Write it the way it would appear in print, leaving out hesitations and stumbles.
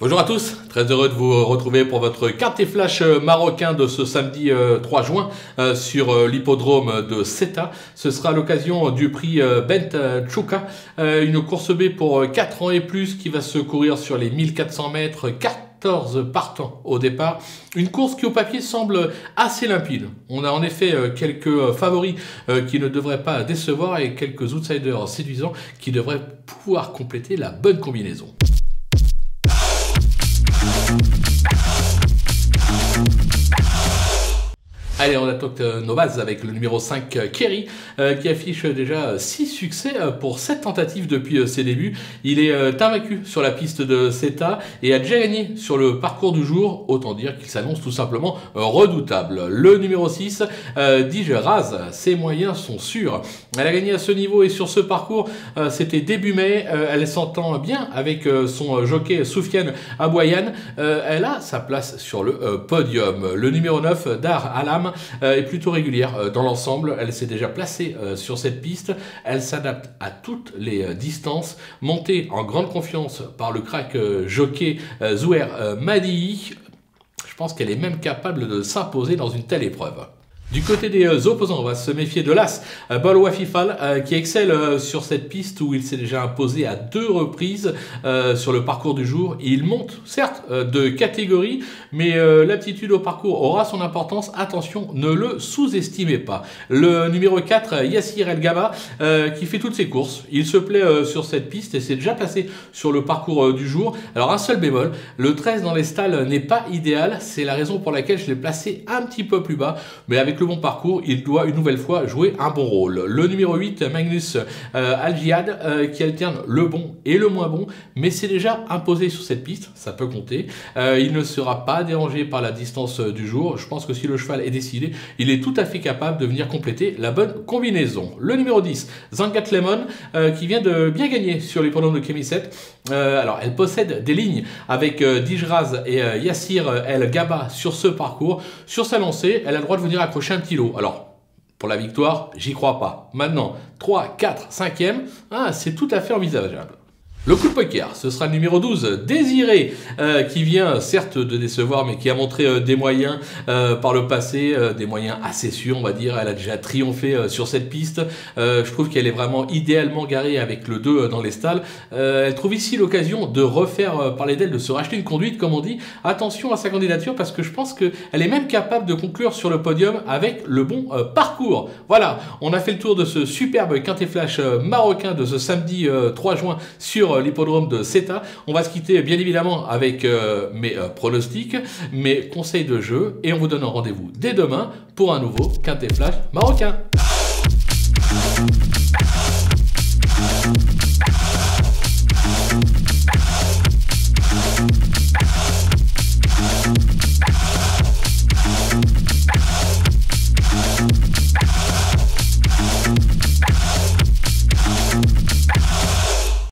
Bonjour à tous, très heureux de vous retrouver pour votre Quintet Flash marocain de ce samedi 3 juin sur l'hippodrome de Seta. Ce sera l'occasion du prix Bent Chouka, une course B pour 4 ans et plus qui va se courir sur les 1400 mètres, 14 partants au départ. Une course qui au papier semble assez limpide. On a en effet quelques favoris qui ne devraient pas décevoir et quelques outsiders séduisants qui devraient pouvoir compléter la bonne combinaison. Allez, on attaque nos bases avec le numéro 5, Kerry, qui affiche déjà 6 succès pour 7 tentatives depuis ses débuts. Il est invaincu sur la piste de Seta et a déjà gagné sur le parcours du jour. Autant dire qu'il s'annonce tout simplement redoutable. Le numéro 6, Dij Raz, ses moyens sont sûrs. Elle a gagné à ce niveau et sur ce parcours, c'était début mai. Elle s'entend bien avec son jockey Soufiane Abouayan. Elle a sa place sur le podium. Le numéro 9, Dar Alam, est plutôt régulière dans l'ensemble. Elle s'est déjà placée sur cette piste. Elle s'adapte à toutes les distances. Montée en grande confiance par le crack jockey Zouer Madihi, je pense qu'elle est même capable de s'imposer dans une telle épreuve. Du côté des opposants, on va se méfier de l'As, Balwafifal, qui excelle sur cette piste où il s'est déjà imposé à 2 reprises sur le parcours du jour. Il monte, certes, de catégorie, mais l'aptitude au parcours aura son importance. Attention, ne le sous-estimez pas. Le numéro 4, Yassir El Gaba, qui fait toutes ses courses. Il se plaît sur cette piste et s'est déjà placé sur le parcours du jour. Alors, un seul bémol, le 13 dans les stalles n'est pas idéal. C'est la raison pour laquelle je l'ai placé un petit peu plus bas, mais avec le bon parcours, il doit une nouvelle fois jouer un bon rôle. Le numéro 8, Magnus Al-Jihad, qui alterne le bon et le moins bon, mais c'est déjà imposé sur cette piste, ça peut compter. Il ne sera pas dérangé par la distance du jour. Je pense que si le cheval est décidé, il est tout à fait capable de venir compléter la bonne combinaison. Le numéro 10, Zangat Lemon, qui vient de bien gagner sur l'hippodrome de Kémisset. Alors, elle possède des lignes avec Dij Raz et Yassir El Gaba sur ce parcours. Sur sa lancée, elle a le droit de venir accrocher un petit lot. Alors, pour la victoire, j'y crois pas. Maintenant, 3, 4, 5e, c'est tout à fait envisageable. Le coup de poker, ce sera le numéro 12, Désiré, qui vient certes de décevoir, mais qui a montré des moyens par le passé, des moyens assez sûrs, on va dire. Elle a déjà triomphé sur cette piste. Je trouve qu'elle est vraiment idéalement garée avec le 2 dans les stalles. Elle trouve ici l'occasion de refaire parler d'elle, de se racheter une conduite, comme on dit. Attention à sa candidature, parce que je pense qu'elle est même capable de conclure sur le podium avec le bon parcours. Voilà, on a fait le tour de ce superbe Quintet Flash marocain de ce samedi 3 juin sur l'hippodrome de Seta. On va se quitter bien évidemment avec mes pronostics, mes conseils de jeu, et on vous donne un rendez-vous dès demain pour un nouveau Quintet Flash marocain.